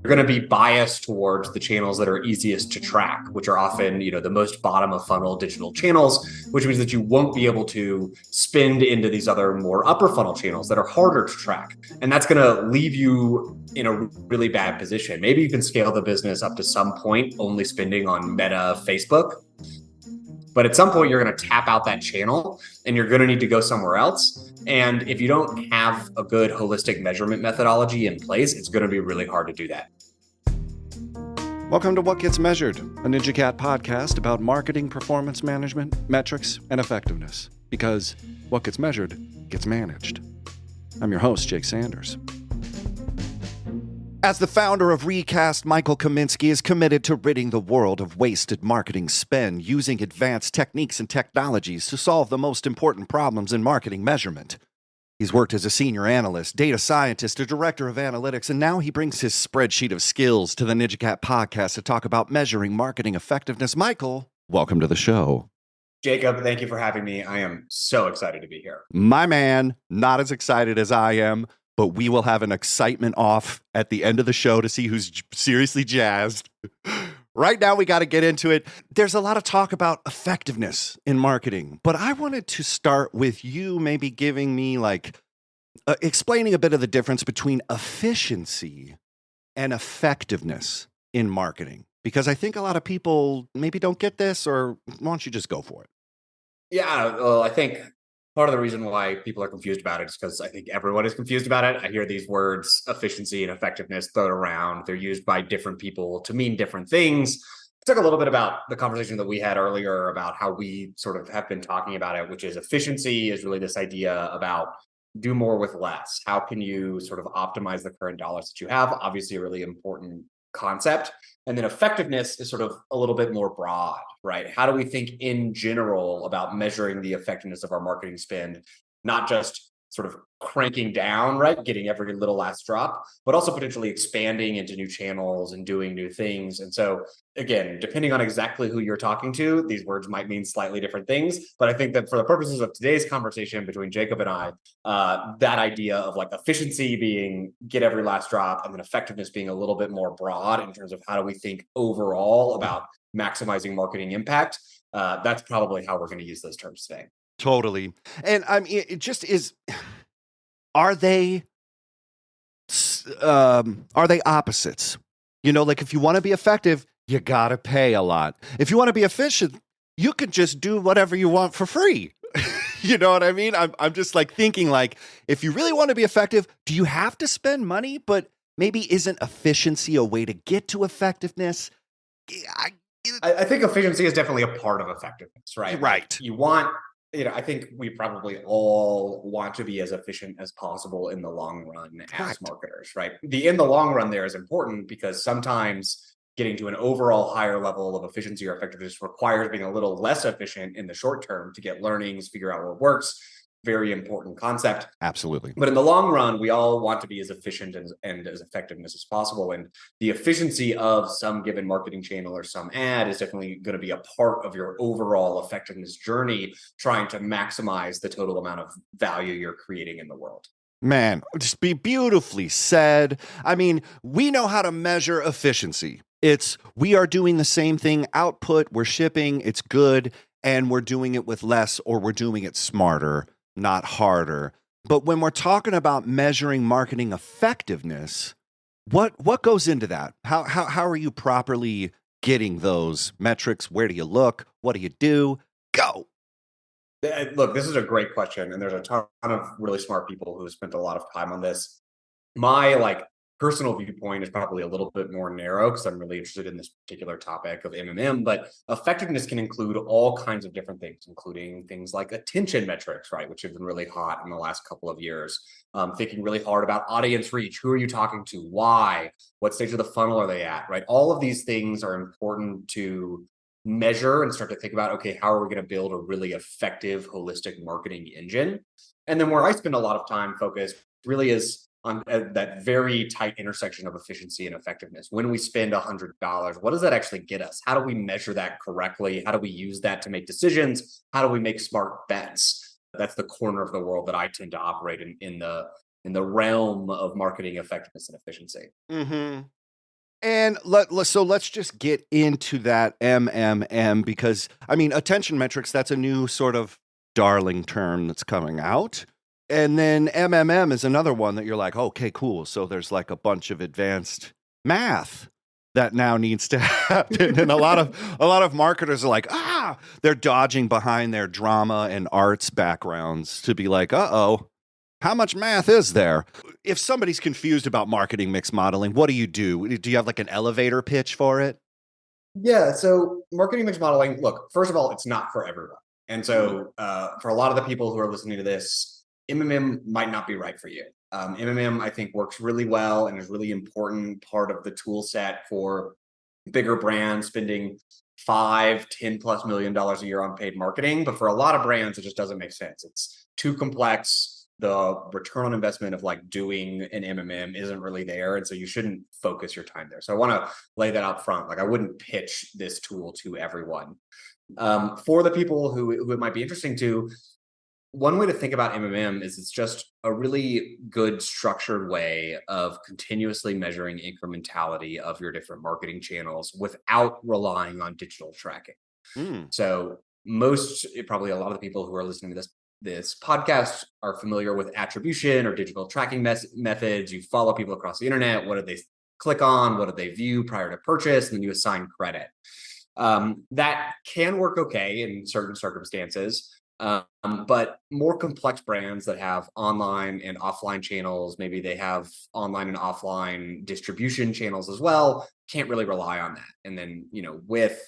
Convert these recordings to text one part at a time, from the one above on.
going to be biased towards the channels that are easiest to track, which are often, the most bottom of funnel digital channels, which means that you won't be able to spend into these other more upper funnel channels that are harder to track. And that's going to leave you in a really bad position. Maybe you can scale the business up to some point, only spending on Meta, Facebook. But at some point, you're going to tap out that channel and you're going to need to go somewhere else. And if you don't have a good holistic measurement methodology in place, it's going to be really hard to do that. Welcome to What Gets Measured, a NinjaCat podcast about marketing, performance management, metrics, and effectiveness. Because what gets measured gets managed. I'm your host, Jake Sanders. As the founder of Recast, Michael Kaminsky is committed to ridding the world of wasted marketing spend using advanced techniques and technologies to solve the most important problems in marketing measurement. He's worked as a senior analyst, data scientist, a director of analytics, and now he brings his spreadsheet of skills to the NinjaCat podcast to talk about measuring marketing effectiveness. Michael, welcome to the show. Jacob, thank you for having me. I am so excited to be here. My man, not as excited as I am, but we will have an excitement off at the end of the show to see who's seriously jazzed. Right now, we got to get into it. There's a lot of talk about effectiveness in marketing, but I wanted to start with you maybe giving me explaining a bit of the difference between efficiency and effectiveness in marketing, because I think a lot of people maybe don't get this, or why don't you just go for it? Yeah, well, I think part of the reason why people are confused about it is because I think everyone is confused about it. I hear these words, efficiency and effectiveness, thrown around. They're used by different people to mean different things. Talk a little bit about the conversation that we had earlier about how we sort of have been talking about it, which is efficiency is really this idea about do more with less. How can you sort of optimize the current dollars that you have? Obviously, a really important concept. And then effectiveness is sort of a little bit more broad, right? How do we think in general about measuring the effectiveness of our marketing spend, not just sort of cranking down, right? Getting every little last drop, but also potentially expanding into new channels and doing new things. And so again, depending on exactly who you're talking to, these words might mean slightly different things. But I think that for the purposes of today's conversation between Jacob and I, that idea of like efficiency being get every last drop and then effectiveness being a little bit more broad in terms of how do we think overall about maximizing marketing impact, that's probably how we're going to use those terms today. Totally. And I mean, it just is, are they opposites? Like if you want to be effective, you got to pay a lot. If you want to be efficient, you can just do whatever you want for free. You know what I mean? I'm just thinking if you really want to be effective, do you have to spend money? But maybe isn't efficiency a way to get to effectiveness? I think efficiency is definitely a part of effectiveness, right? Right. You want, I think we probably all want to be as efficient as possible in the long run as marketers, right? The in the long run there is important because sometimes getting to an overall higher level of efficiency or effectiveness requires being a little less efficient in the short term to get learnings, figure out what works. Very important concept. Absolutely. But in the long run, we all want to be as efficient and as effectiveness as possible. And the efficiency of some given marketing channel or some ad is definitely going to be a part of your overall effectiveness journey, trying to maximize the total amount of value you're creating in the world. Man, just be beautifully said. I mean, we know how to measure efficiency. We are doing the same thing, output, we're shipping, it's good, and we're doing it with less, or we're doing it smarter, not harder. But when we're talking about measuring marketing effectiveness, what goes into that? How are you properly getting those metrics? Where do you look? What do you do? Go. Look, this is a great question, and there's a ton of really smart people who spent a lot of time on this. My personal viewpoint is probably a little bit more narrow because I'm really interested in this particular topic of MMM, but effectiveness can include all kinds of different things, including things like attention metrics, right, which have been really hot in the last couple of years. Thinking really hard about audience reach. Who are you talking to? Why? What stage of the funnel are they at, right? All of these things are important to measure and start to think about, okay, how are we going to build a really effective, holistic marketing engine? And then where I spend a lot of time focused really is on that very tight intersection of efficiency and effectiveness. When we spend $100, what does that actually get us? How do we measure that correctly? How do we use that to make decisions? How do we make smart bets? That's the corner of the world that I tend to operate in the realm of marketing effectiveness and efficiency. Mm-hmm. And so let's just get into that MMM because I mean attention metrics, that's a new sort of darling term that's coming out. And then MMM is another one that you're like, okay, cool. So there's like a bunch of advanced math that now needs to happen. And a lot of marketers are like, they're dodging behind their drama and arts backgrounds to be like, how much math is there? If somebody's confused about marketing mix modeling, what do you do? Do you have like an elevator pitch for it? Yeah, so marketing mix modeling, look, first of all, it's not for everyone. And so for a lot of the people who are listening to this, MMM might not be right for you. MMM, I think, works really well and is really important part of the tool set for bigger brands spending 5, 10+ million a year on paid marketing. But for a lot of brands, it just doesn't make sense. It's too complex. The return on investment of like doing an MMM isn't really there. And so you shouldn't focus your time there. So I want to lay that out front. Like I wouldn't pitch this tool to everyone. For the people who it might be interesting to, one way to think about MMM is it's just a really good structured way of continuously measuring incrementality of your different marketing channels without relying on digital tracking. So probably a lot of the people who are listening to this podcast are familiar with attribution or digital tracking methods. You follow people across the internet. What did they click on? What did they view prior to purchase? And then you assign credit. That can work okay in certain circumstances. But more complex brands that have online and offline channels, maybe they have online and offline distribution channels as well, can't really rely on that. And then, with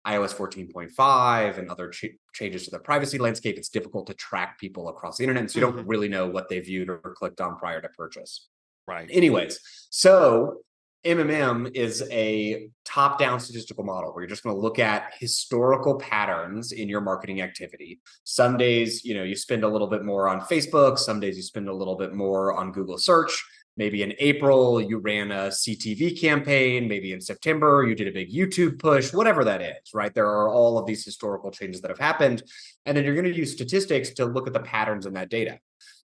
iOS 14.5 and other changes to the privacy landscape, it's difficult to track people across the internet. So you don't really know what they viewed or clicked on prior to purchase. Right. Anyways, so MMM is a top-down statistical model where you're just going to look at historical patterns in your marketing activity. Some days, you spend a little bit more on Facebook. Some days you spend a little bit more on Google search. Maybe in April, you ran a CTV campaign. Maybe in September, you did a big YouTube push, whatever that is, right? There are all of these historical changes that have happened. And then you're going to use statistics to look at the patterns in that data.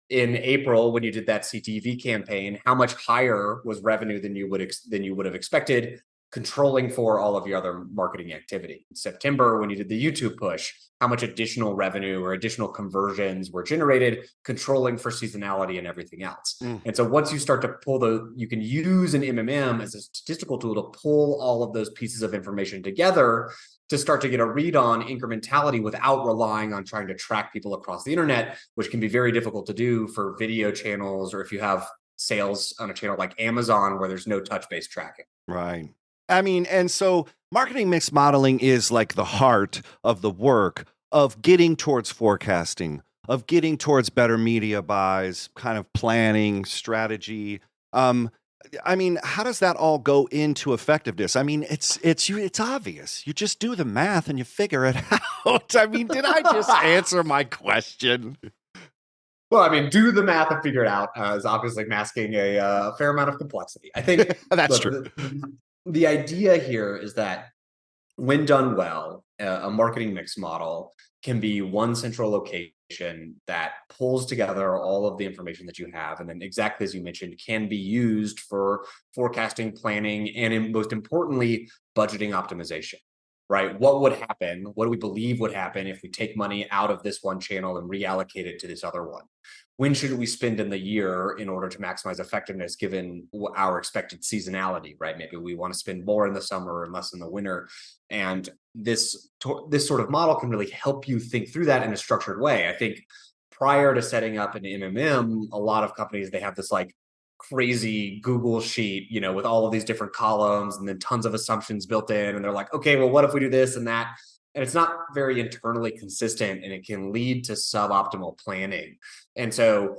In April, when you did that CTV campaign, how much higher was revenue than you would have expected, controlling for all of your other marketing activity? In September, when you did the YouTube push, how much additional revenue or additional conversions were generated, controlling for seasonality and everything else. And so once you start to pull you can use an MMM as a statistical tool to pull all of those pieces of information together to start to get a read on incrementality without relying on trying to track people across the internet, which can be very difficult to do for video channels, or if you have sales on a channel like Amazon where there's no touch-based tracking. Right. I mean, and so marketing mix modeling is like the heart of the work of getting towards forecasting, of getting towards better media buys, kind of planning, strategy. I mean, how does that all go into effectiveness? I mean, it's obvious. You just do the math and you figure it out. I mean, did I just answer my question? Well, I mean, do the math and figure it out is obviously masking a fair amount of complexity. I think that's true. The idea here is that when done well, a marketing mix model can be one central location that pulls together all of the information that you have. And then exactly as you mentioned, can be used for forecasting, planning, and most importantly, budgeting optimization, right? What would happen? What do we believe would happen if we take money out of this one channel and reallocate it to this other one? When should we spend in the year in order to maximize effectiveness given our expected seasonality, right? Maybe we want to spend more in the summer and less in the winter. And this sort of model can really help you think through that in a structured way. I think prior to setting up an MMM, a lot of companies, they have this like crazy Google sheet, with all of these different columns and then tons of assumptions built in. And they're like, okay, well, what if we do this and that? And it's not very internally consistent, and it can lead to suboptimal planning. And so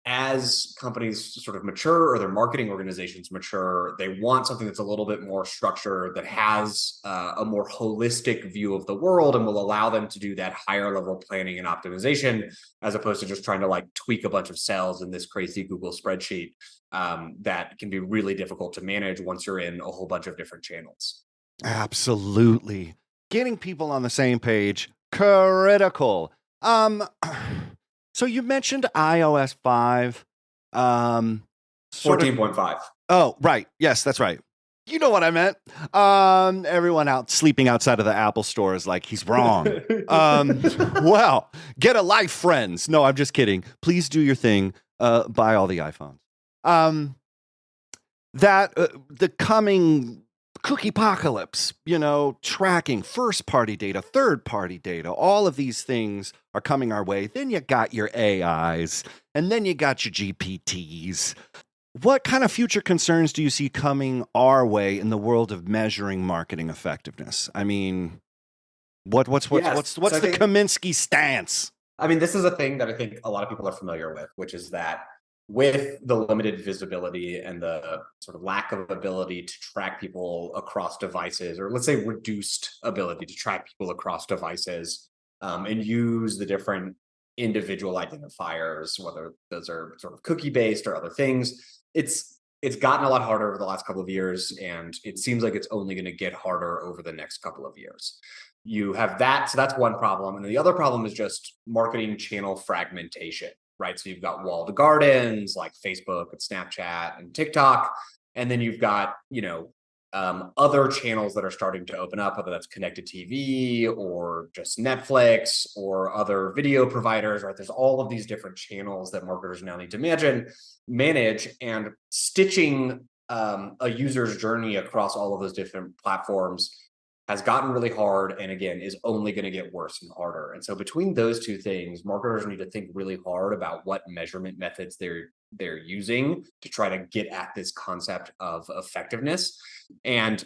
as companies sort of mature or their marketing organizations mature, they want something that's a little bit more structured, that has a more holistic view of the world and will allow them to do that higher level planning and optimization, as opposed to just trying to like tweak a bunch of cells in this crazy Google spreadsheet that can be really difficult to manage once you're in a whole bunch of different channels. Absolutely. Getting people on the same page, critical. So you mentioned iOS 5. 14.5. Oh, right. Yes, that's right. You know what I meant. Everyone out sleeping outside of the Apple store is like, he's wrong. Well, get a life, friends. No, I'm just kidding. Please do your thing. Buy all the iPhones. The coming cookie apocalypse, tracking first party data, third party data, all of these things are coming our way. Then you got your AIs, and then you got your GPTs. What kind of future concerns do you see coming our way in the world of measuring marketing effectiveness? I mean, what's the Kaminsky stance? I mean, this is a thing that I think a lot of people are familiar with, which is that with the limited visibility and the sort of lack of ability to track people across devices, or let's say reduced ability to track people across devices, and use the different individual identifiers, whether those are sort of cookie based or other things, it's gotten a lot harder over the last couple of years, and it seems like it's only going to get harder over the next couple of years. You have that, so that's one problem, and the other problem is just marketing channel fragmentation, right? So you've got walled gardens like Facebook and Snapchat and TikTok, and then you've got other channels that are starting to open up, whether that's connected TV or just Netflix or other video providers, right? There's all of these different channels that marketers now need to manage, and stitching a user's journey across all of those different platforms has gotten really hard, and again, is only going to get worse and harder. And so between those two things, marketers need to think really hard about what measurement methods they're using to try to get at this concept of effectiveness. And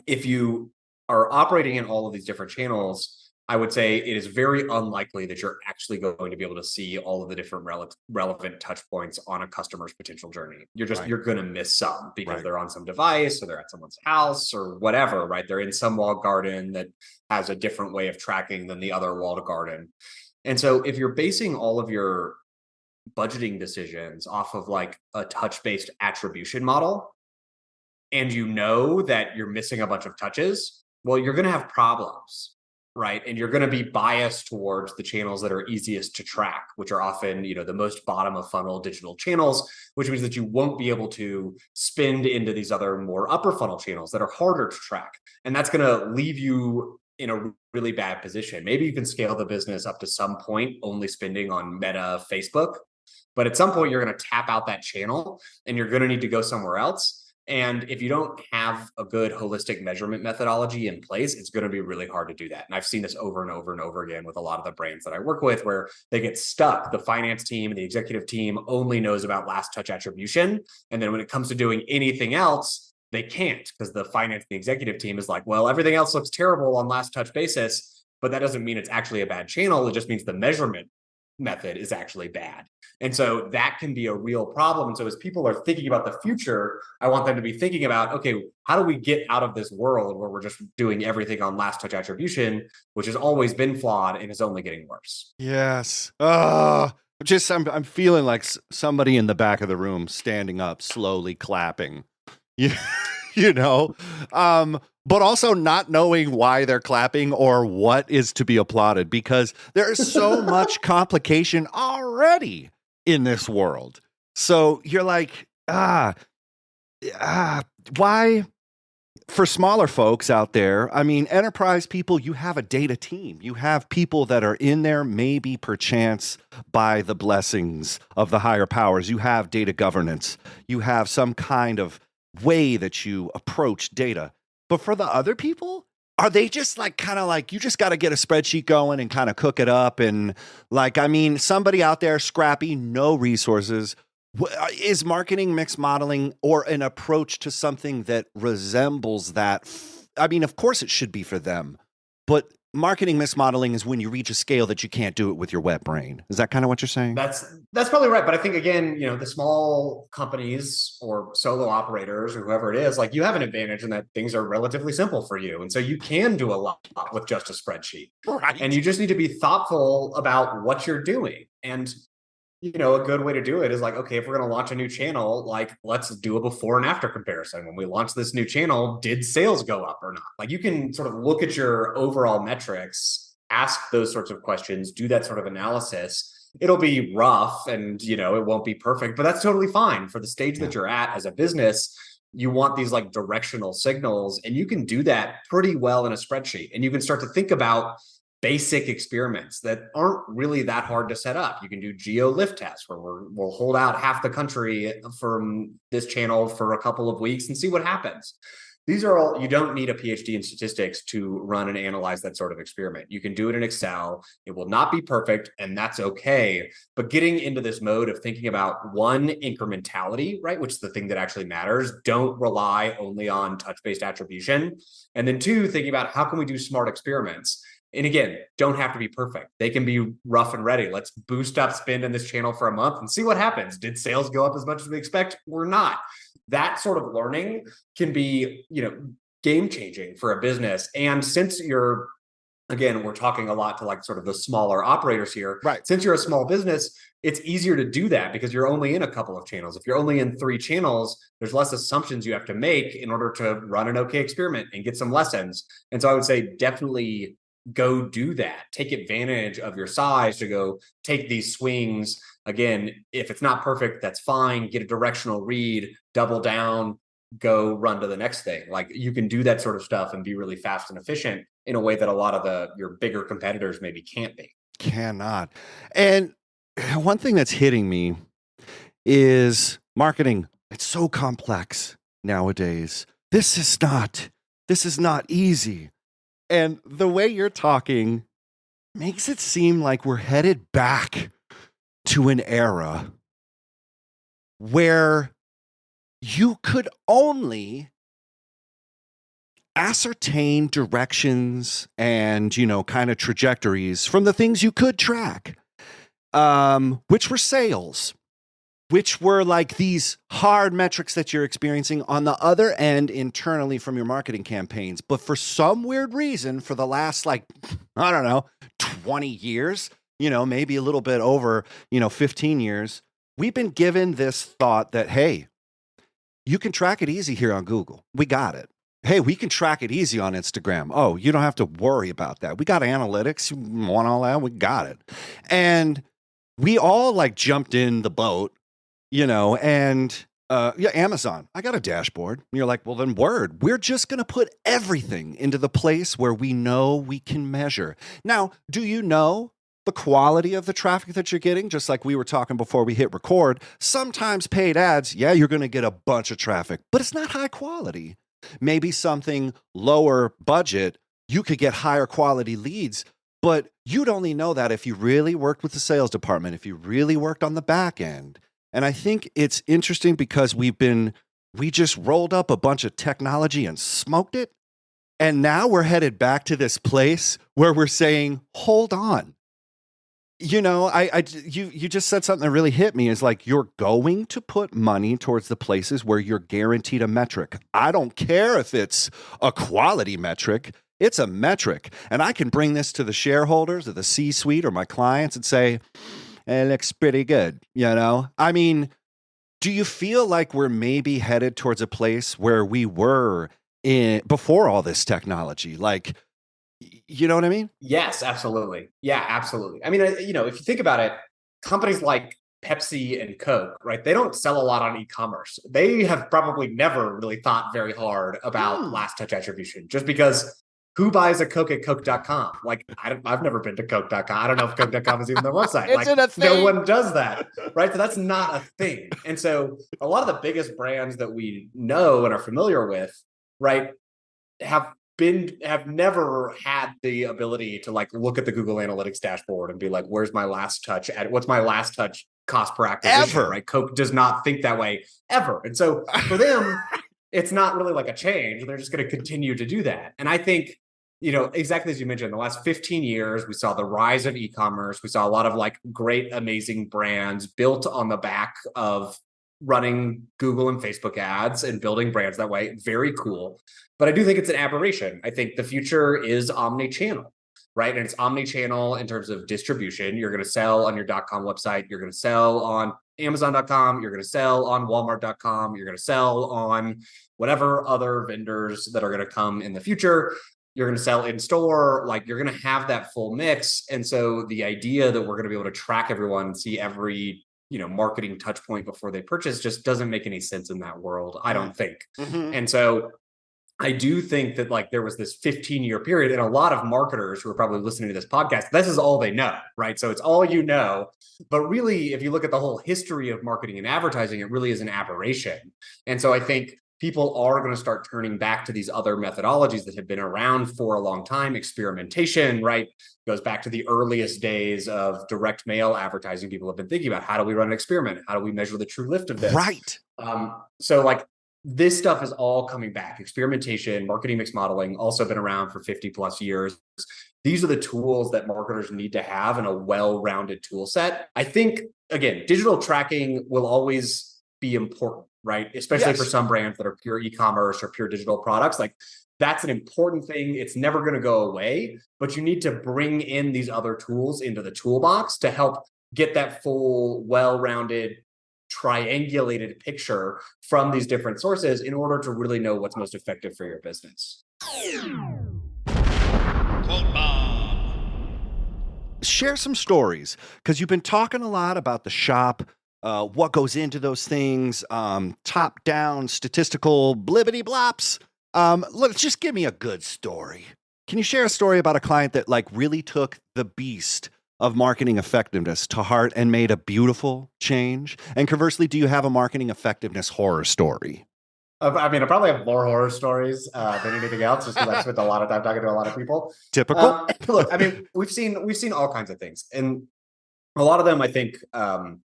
if you are operating in all of these different channels, I would say it is very unlikely that you're actually going to be able to see all of the different relevant touch points on a customer's potential journey. You're going to miss some because they're on some device, or they're at someone's house or whatever, right? They're in some walled garden that has a different way of tracking than the other walled garden. And so if you're basing all of your budgeting decisions off of like a touch-based attribution model, and you know that you're missing a bunch of touches, well, you're going to have problems, right? And you're going to be biased towards the channels that are easiest to track, which are often, the most bottom of funnel digital channels, which means that you won't be able to spend into these other more upper funnel channels that are harder to track. And that's going to leave you in a really bad position. Maybe you can scale the business up to some point, only spending on Meta, Facebook, but at some point you're going to tap out that channel and you're going to need to go somewhere else. And if you don't have a good holistic measurement methodology in place, it's going to be really hard to do that. And I've seen this over and over and over again with a lot of the brands that I work with, where they get stuck. The finance team and the executive team only knows about last touch attribution. And then when it comes to doing anything else, they can't, because the finance and the executive team is like, well, everything else looks terrible on last touch basis, but that doesn't mean it's actually a bad channel. It just means the measurement method is actually bad. And so that can be a real problem. And so as people are thinking about the future, I want them to be thinking about, okay, how do we get out of this world where we're just doing everything on last touch attribution, which has always been flawed and is only getting worse. Yes. I'm feeling like somebody in the back of the room standing up, slowly clapping. But also not knowing why they're clapping or what is to be applauded, because there is so much complication already in this world. So you're like, why? For smaller folks out there, I mean, enterprise people, you have a data team. You have people that are in there, maybe perchance by the blessings of the higher powers. You have data governance. You have some kind of way that you approach data. But for the other people, are they just like kind of like, you just got to get a spreadsheet going and kind of cook it up? And like, I mean, somebody out there scrappy, no resources. Is marketing mix modeling or an approach to something that resembles that? I mean, of course it should be for them, but marketing mix modeling is when you reach a scale that you can't do it with your wet brain. Is that kind of what you're saying? That's probably right. But I think, again, the small companies or solo operators or whoever it is, like, you have an advantage in that things are relatively simple for you. And so you can do a lot with just a spreadsheet. Right. And you just need to be thoughtful about what you're doing. And a good way to do it is like, okay, if we're going to launch a new channel, like, let's do a before and after comparison. When we launch this new channel, did sales go up or not? Like, you can sort of look at your overall metrics, ask those sorts of questions, do that sort of analysis, it'll be rough and, it won't be perfect, but that's totally fine for the stage Yeah. that you're at as a business. You want these like directional signals, and you can do that pretty well in a spreadsheet. And you can start to think about basic experiments that aren't really that hard to set up. You can do geo lift tests where we'll hold out half the country from this channel for a couple of weeks and see what happens. These are all, you don't need a PhD in statistics to run and analyze that sort of experiment. You can do it in Excel. It will not be perfect, and that's okay. But getting into this mode of thinking about one, incrementality, right, which is the thing that actually matters. Don't rely only on touch-based attribution. And then two, thinking about how can we do smart experiments? And again, don't have to be perfect. They can be rough and ready. Let's boost up spend in this channel for a month and see what happens. Did sales go up as much as we expect or not? That sort of learning can be, game changing for a business. And since you're, again, we're talking a lot to like sort of the smaller operators here. Right. Since you're a small business, it's easier to do that because you're only in a couple of channels. If you're only in 3 channels, there's less assumptions you have to make in order to run an okay experiment and get some lessons. And so I would say definitely go do that. Take advantage of your size to go take these swings. Again, if it's not perfect, that's fine. Get a directional read, double down, go run to the next thing. Like you can do that sort of stuff and be really fast and efficient in a way that a lot of your bigger competitors maybe can't be. Cannot. And one thing that's hitting me is marketing. It's so complex nowadays. This is not easy. And the way you're talking makes it seem like we're headed back to an era where you could only ascertain directions and, kind of trajectories from the things you could track, which were sales, which were like these hard metrics that you're experiencing on the other end internally from your marketing campaigns. But for some weird reason, for the last 20 years, maybe a little bit over, 15 years, we've been given this thought that, hey, you can track it easy here on Google. We got it. Hey, we can track it easy on Instagram. Oh, you don't have to worry about that. We got analytics. You want all that? We got it. And we all like jumped in the boat, and Amazon, I got a dashboard. And you're like, well, then Word, we're just going to put everything into the place where we know we can measure. Now, do you know the quality of the traffic that you're getting? Just like we were talking before we hit record, sometimes paid ads, yeah, you're going to get a bunch of traffic, but it's not high quality. Maybe something lower budget, you could get higher quality leads, but you'd only know that if you really worked with the sales department, if you really worked on the back end. And I think it's interesting because we just rolled up a bunch of technology and smoked it. And now we're headed back to this place where we're saying, hold on. You just said something that really hit me, is like, you're going to put money towards the places where you're guaranteed a metric. I don't care if it's a quality metric, it's a metric. And I can bring this to the shareholders or the C-suite or my clients and say, it looks pretty good. I mean, do you feel like we're maybe headed towards a place where we were in before all this technology? Like, you know what I mean? Yes, absolutely. Yeah, absolutely. I mean, if you think about it, companies like Pepsi and Coke, right? They don't sell a lot on e-commerce. They have probably never really thought very hard about last touch attribution, just because who buys a Coke at Coke.com? Like, I've never been to Coke.com. I don't know if Coke.com is even their website. Isn't a thing. No one does that, right? So that's not a thing. And so a lot of the biggest brands that we know and are familiar with, right, have never had the ability to like look at the Google Analytics dashboard and be like, where's my last touch what's my last touch cost per acquisition? Ever. Right? Coke does not think that way ever. And so for them, it's not really like a change. They're just going to continue to do that. And I think, exactly as you mentioned, the last 15 years, we saw the rise of e-commerce. We saw a lot of like great, amazing brands built on the back of running Google and Facebook ads and building brands that way. Very cool. But I do think it's an aberration. I think the future is omni-channel, right? And it's omni-channel in terms of distribution. You're going to sell on your .com website. You're going to sell on Amazon.com. You're going to sell on Walmart.com. You're going to sell on whatever other vendors that are going to come in the future. you're going to sell in store, like you're going to have that full mix. And so the idea that we're going to be able to track everyone and see every, marketing touch point before they purchase just doesn't make any sense in that world, I don't think. And so I do think that like there was this 15-year period, and a lot of marketers who are probably listening to this podcast, this is all they know, right? So it's all you know. But really, if you look at the whole history of marketing and advertising, it really is an aberration. And so I think people are going to start turning back to these other methodologies that have been around for a long time. Experimentation, right? Goes back to the earliest days of direct mail advertising. People have been thinking about, how do we run an experiment? How do we measure the true lift of this? Right. So like, this stuff is all coming back. Experimentation, marketing mix modeling, also been around for 50 plus years. These are the tools that marketers need to have in a well-rounded tool set. I think, again, digital tracking will always be important, right? Especially for some brands that are pure e-commerce or pure digital products. Like, that's an important thing. It's never going to go away, but you need to bring in these other tools into the toolbox to help get that full, well-rounded, triangulated picture from these different sources in order to really know what's most effective for your business. Share some stories, because you've been talking a lot about the shop, what goes into those things, top down statistical blibbity blops. Let's just give me a good story. Can you share a story about a client that like really took the beast of marketing effectiveness to heart and made a beautiful change? And conversely, do you have a marketing effectiveness horror story? I mean, I probably have more horror stories than anything else, just because I spent a lot of time talking to a lot of people. Typical. Look, I mean, we've seen all kinds of things, and a lot of them, I think, are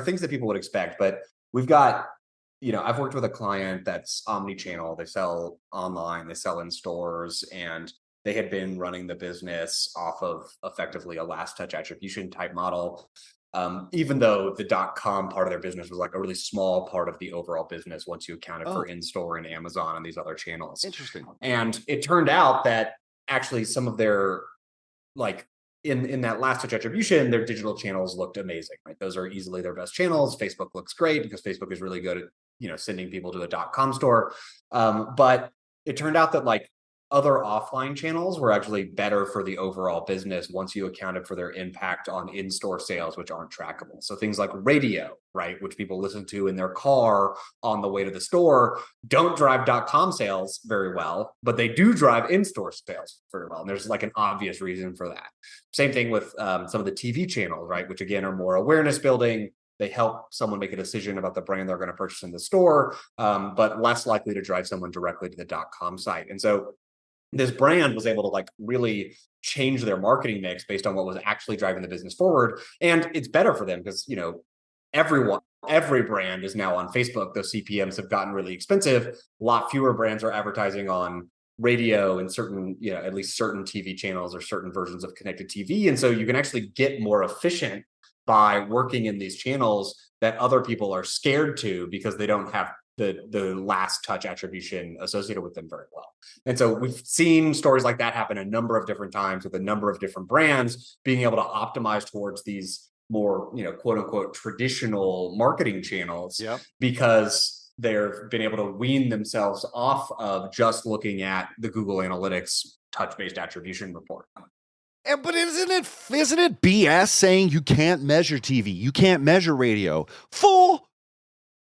things that people would expect. But we've got, I've worked with a client that's omni-channel. They sell online, they sell in stores, and they had been running the business off of effectively a last touch attribution type model. Even though the .com part of their business was like a really small part of the overall business once you accounted for in-store and Amazon and these other channels. Interesting. And it turned out that actually some of their, like, in that last touch attribution, their digital channels looked amazing, right? Those are easily their best channels. Facebook looks great because Facebook is really good at, sending people to a .com store. But it turned out that like other offline channels were actually better for the overall business once you accounted for their impact on in-store sales, which aren't trackable. So things like radio, right, which people listen to in their car on the way to the store, don't drive .com sales very well, but they do drive in-store sales very well. And there's like an obvious reason for that. Same thing with some of the TV channels, right, which again are more awareness building. They help someone make a decision about the brand they're going to purchase in the store, but less likely to drive someone directly to the .com site. And so this brand was able to like really change their marketing mix based on what was actually driving the business forward. And it's better for them because, every brand is now on Facebook. Those CPMs have gotten really expensive. A lot fewer brands are advertising on radio and certain, at least certain TV channels or certain versions of connected TV. And so you can actually get more efficient by working in these channels that other people are scared to because they don't have the last touch attribution associated with them very well. And so we've seen stories like that happen a number of different times with a number of different brands being able to optimize towards these more, quote unquote, traditional marketing channels because they've been able to wean themselves off of just looking at the Google Analytics touch-based attribution report. But isn't it BS saying you can't measure TV, you can't measure radio? Fool!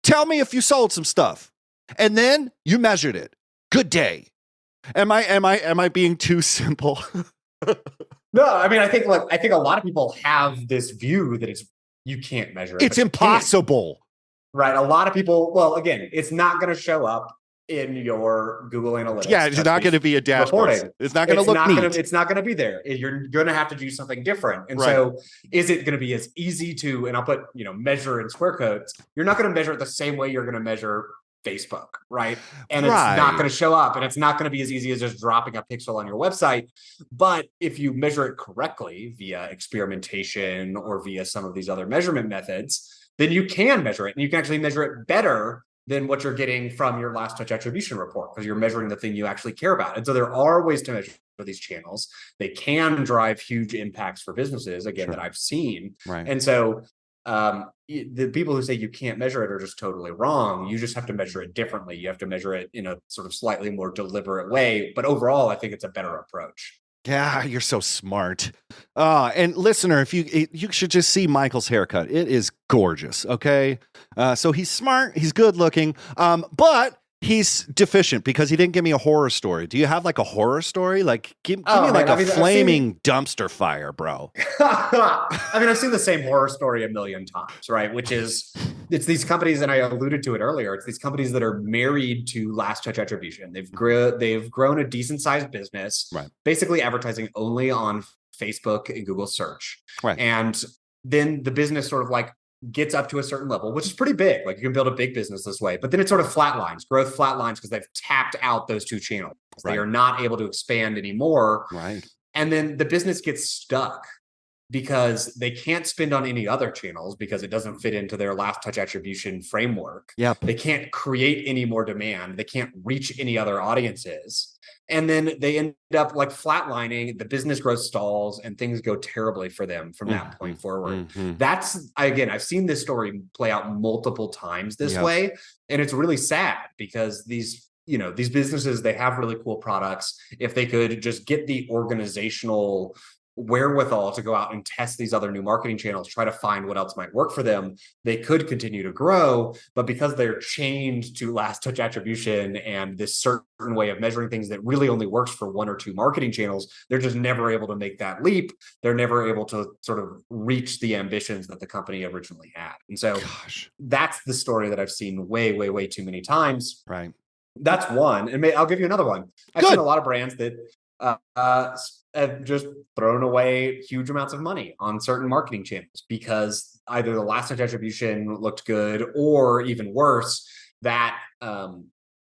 Tell me if you sold some stuff, and then you measured it. Good day. Am I being too simple? No, I mean, I think a lot of people have this view that you can't measure it. It's impossible. Right. A lot of people, well, again, it's not going to show up in your Google Analytics. Yeah, it's not going to be a dashboard. It's not going to look neat. It's not going to be there. You're going to have to do something different. And so is it going to be as easy to, and I'll put, measure in square quotes, you're not going to measure it the same way you're going to measure Facebook, right? And it's not going to show up, and it's not going to be as easy as just dropping a pixel on your website. But if you measure it correctly via experimentation or via some of these other measurement methods, then you can measure it, and you can actually measure it better than what you're getting from your last touch attribution report, because you're measuring the thing you actually care about. And so there are ways to measure these channels. They can drive huge impacts for businesses, again, that I've seen. Right. And so The people who say you can't measure it are just totally wrong. You just have to measure it differently. You have to measure it in a sort of slightly more deliberate way. But overall, I think it's a better approach. Yeah, you're so smart. And listener, if you should just see Michael's haircut. It is gorgeous. Okay, so he's smart, he's good looking, but he's deficient because he didn't give me a horror story. Do you have like a horror story? Like, give me like a flaming dumpster fire, bro. I mean, I've seen the same horror story a million times, right? Which is, it's these companies, and I alluded to it earlier. It's these companies that are married to last touch attribution. They've grown a decent sized business, right? Basically advertising only on Facebook and Google search, right? And then the business sort of like gets up to a certain level, which is pretty big. Like you can build a big business this way, but then it sort of flatlines, growth flatlines, because they've tapped out those two channels. Right. They are not able to expand anymore. Right. And then the business gets stuck because they can't spend on any other channels because it doesn't fit into their last touch attribution framework. Yep. They can't create any more demand. They can't reach any other audiences. And then they end up like flatlining, the business growth stalls, and things go terribly for them from that point forward. That's, again, I've seen this story play out multiple times this way. And it's really sad because these businesses, they have really cool products. If they could just get the organizational wherewithal to go out and test these other new marketing channels, try to find what else might work for them, they could continue to grow. But because they're chained to last touch attribution and this certain way of measuring things that really only works for one or two marketing channels, they're just never able to make that leap. They're never able to sort of reach the ambitions that the company originally had. And so that's the story that I've seen way, way, way too many times. Right. That's one. And I'll give you another one. I've seen a lot of brands that have just thrown away huge amounts of money on certain marketing channels because either the last touch attribution looked good, or even worse, that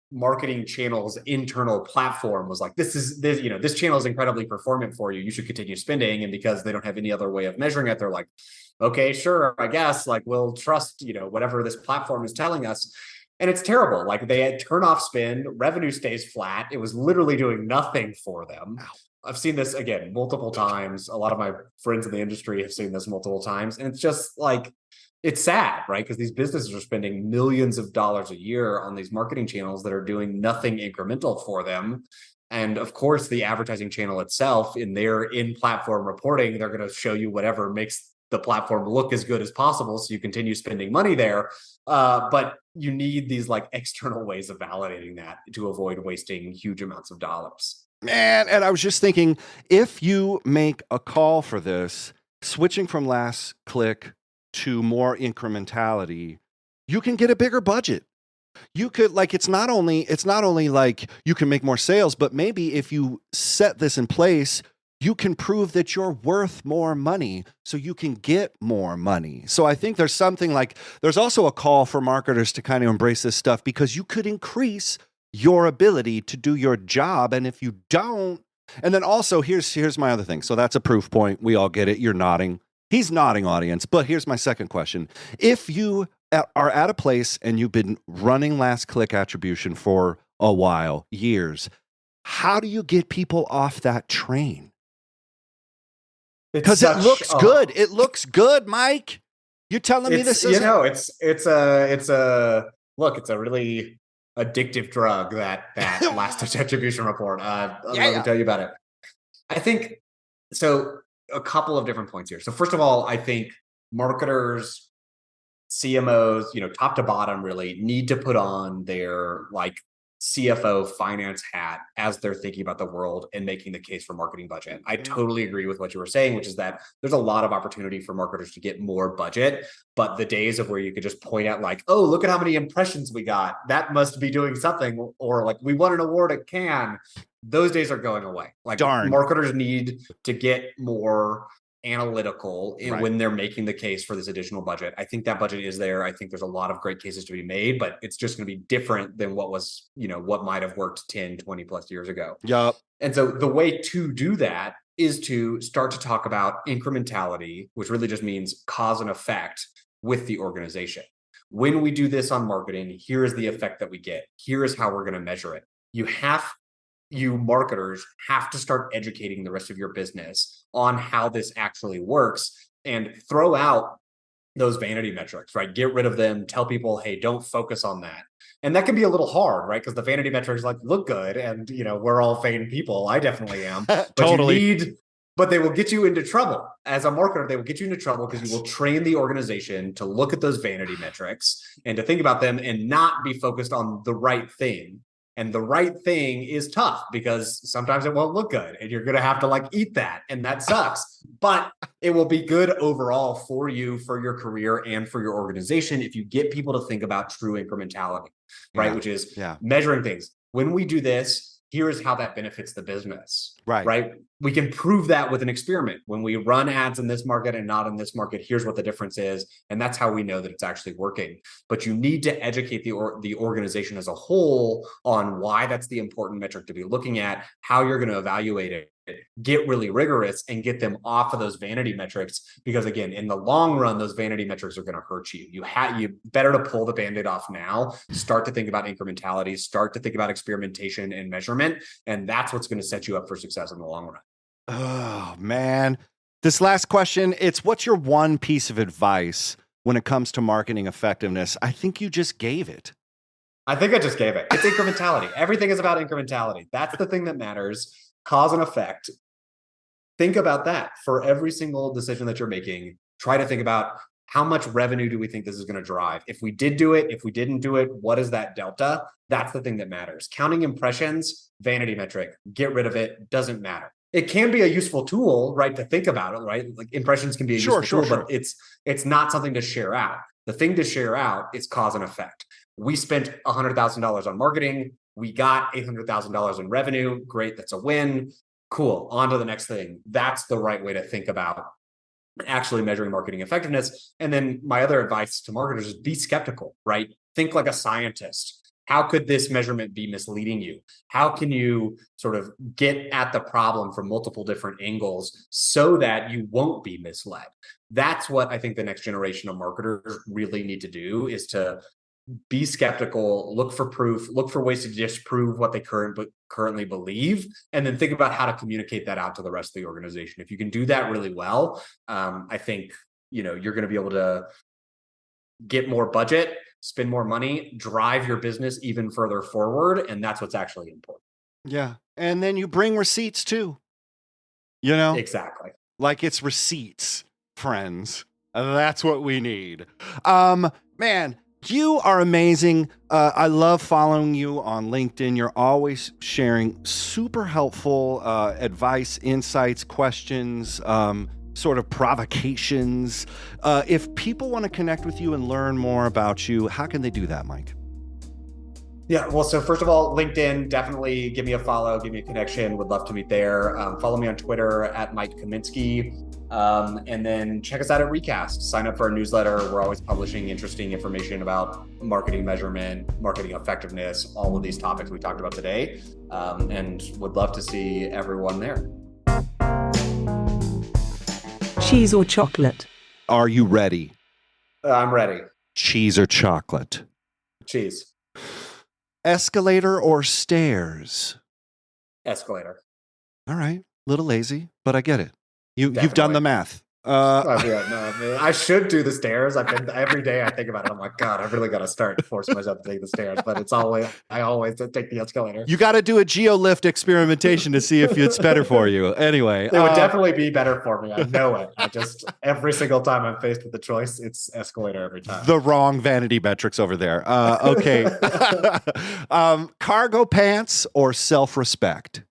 marketing channel's internal platform was like, this channel is incredibly performant for you. You should continue spending. And because they don't have any other way of measuring it, they're like, okay, sure, I guess, like we'll trust, whatever this platform is telling us. And it's terrible. Like they had turn off spend, revenue stays flat. It was literally doing nothing for them. I've seen this again multiple times. A lot of my friends in the industry have seen this multiple times. And it's just like, it's sad, right? Because these businesses are spending millions of dollars a year on these marketing channels that are doing nothing incremental for them. And of course, the advertising channel itself, in their in-platform reporting, they're going to show you whatever makes the platform look as good as possible, so you continue spending money there. But you need these like external ways of validating that to avoid wasting huge amounts of dollars. Man, and I was just thinking, if you make a call for this, switching from last click to more incrementality, you can get a bigger budget. You could, like, it's not only like you can make more sales, but maybe if you set this in place, you can prove that you're worth more money so you can get more money. So I think there's something like, there's also a call for marketers to kind of embrace this stuff, because you could increase your ability to do your job. And if you don't, and then also here's my other thing. So that's a proof point. We all get it. You're nodding. He's nodding, audience. But here's my second question. If you are at a place and you've been running last click attribution for a while, years, how do you get people off that train? Because it looks good. It looks good, Mike. You're telling me this is it's a really addictive drug, that last touch attribution report. Let me tell you about it. I think so. A couple of different points here. So first of all, I think marketers, CMOs, top to bottom, really need to put on their like CFO finance hat as they're thinking about the world and making the case for marketing budget. I totally agree with what you were saying, which is that there's a lot of opportunity for marketers to get more budget, but the days of where you could just point out like, oh, look at how many impressions we got, that must be doing something, or like we won an award at Cannes, those days are going away. Like marketers need to get more analytical when they're making the case for this additional budget. I think that budget is there. I think there's a lot of great cases to be made, but it's just going to be different than what was, what might have worked 10, 20 plus years ago. Yep. And so the way to do that is to start to talk about incrementality, which really just means cause and effect with the organization. When we do this on marketing, here is the effect that we get. Here is how we're going to measure it. You marketers have to start educating the rest of your business on how this actually works, and throw out those vanity metrics, right? Get rid of them. Tell people, hey, don't focus on that. And that can be a little hard, right? Because the vanity metrics like look good, and we're all vain people. I definitely am. But Totally. but they will get you into trouble. As a marketer, they will get you into trouble because Yes. you will train the organization to look at those vanity metrics and to think about them and not be focused on the right thing. And the right thing is tough because sometimes it won't look good and you're going to have to like eat that. And that sucks. But it will be good overall for you, for your career, and for your organization if you get people to think about true incrementality, right? Yeah. Which is Yeah. measuring things. When we do this, here is how that benefits the business, Right. right? We can prove that with an experiment. When we run ads in this market and not in this market, here's what the difference is. And that's how we know that it's actually working. But you need to educate the organization as a whole on why that's the important metric to be looking at, how you're going to evaluate it, get really rigorous and get them off of those vanity metrics. Because again, in the long run, those vanity metrics are going to hurt you. You better to pull the Band-Aid off now, start to think about incrementality, start to think about experimentation and measurement. And that's what's going to set you up for success in the long run. Oh, man. This last question, it's what's your one piece of advice when it comes to marketing effectiveness? I think you just gave it. I think I just gave it. It's incrementality. Everything is about incrementality. That's the thing that matters. Cause and effect. Think about that for every single decision that you're making. Try to think about how much revenue do we think this is going to drive? If we did do it, if we didn't do it, what is that delta? That's the thing that matters. Counting impressions, vanity metric, get rid of it, doesn't matter. It can be a useful tool, right, to think about it, right? Like impressions can be a useful tool, but it's not something to share out. The thing to share out is cause and effect. We spent $100,000 on marketing. We got $800,000 in revenue. Great, that's a win. Cool, on to the next thing. That's the right way to think about actually measuring marketing effectiveness. And then my other advice to marketers is be skeptical, right? Think like a scientist. How could this measurement be misleading you? How can you sort of get at the problem from multiple different angles so that you won't be misled? That's what I think the next generation of marketers really need to do, is to be skeptical, look for proof, look for ways to disprove what they currently believe, and then think about how to communicate that out to the rest of the organization. If you can do that really well, I think you're going to be able to get more budget, spend more money, drive your business even further forward, and that's what's actually important. Yeah, and then you bring receipts too. Exactly. Like it's receipts, friends. That's what we need. Man. You are amazing. I love following you on LinkedIn. You're always sharing super helpful advice, insights, questions, sort of provocations. If people want to connect with you and learn more about you, how can they do that, Mike? Yeah, well, so first of all, LinkedIn, definitely give me a follow, give me a connection. Would love to meet there. Follow me on Twitter at Mike Kaminsky. And then check us out at Recast. Sign up for our newsletter. We're always publishing interesting information about marketing measurement, marketing effectiveness, all of these topics we talked about today. And would love to see everyone there. Cheese or chocolate? Are you ready? I'm ready. Cheese or chocolate? Cheese. Escalator or stairs? Escalator. All right. Little lazy, but I get it. You've done the math. I should do the stairs. Every day I think about it. I'm like, God, I really got to start forcing myself to take the stairs. But I always take the escalator. You got to do a geolift experimentation to see if it's better for you. Anyway, it would definitely be better for me. I know it. Every single time I'm faced with the choice, it's escalator every time. The wrong vanity metrics over there. Okay. Cargo pants or self-respect?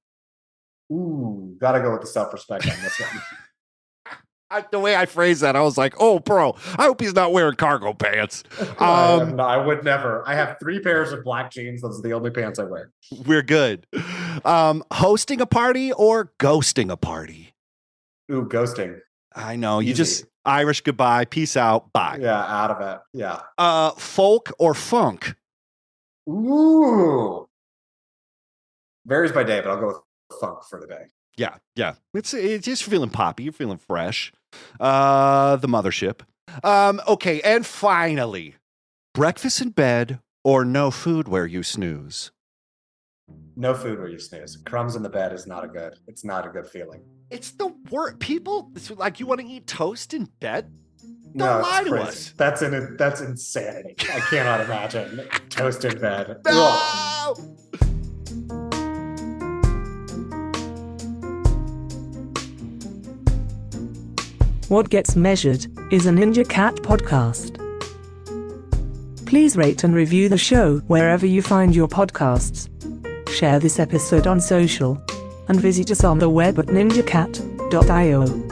Ooh, gotta go with the self-respect on this one. The way I phrased that, I was like, oh, bro, I hope he's not wearing cargo pants. I would never. I have 3 pairs of black jeans. Those are the only pants I wear. We're good. Hosting a party or ghosting a party? Ooh, ghosting. I know. Easy. You just Irish goodbye, peace out, bye. Yeah, out of it. Yeah. Folk or funk? Ooh. Varies by day, but I'll go with funk for the day. Yeah. It's just feeling poppy. You're feeling fresh. The mothership. Okay, and finally, breakfast in bed or no food where you snooze? No food where you snooze. Crumbs in the bed is not a good feeling. It's the worst. People, it's like, you want to eat toast in bed? Don't it's lie to crazy. us. That's insanity. I cannot imagine toast in bed. Ugh. No! What Gets Measured is a NinjaCat podcast. Please rate and review the show wherever you find your podcasts. Share this episode on social and visit us on the web at ninjacat.io.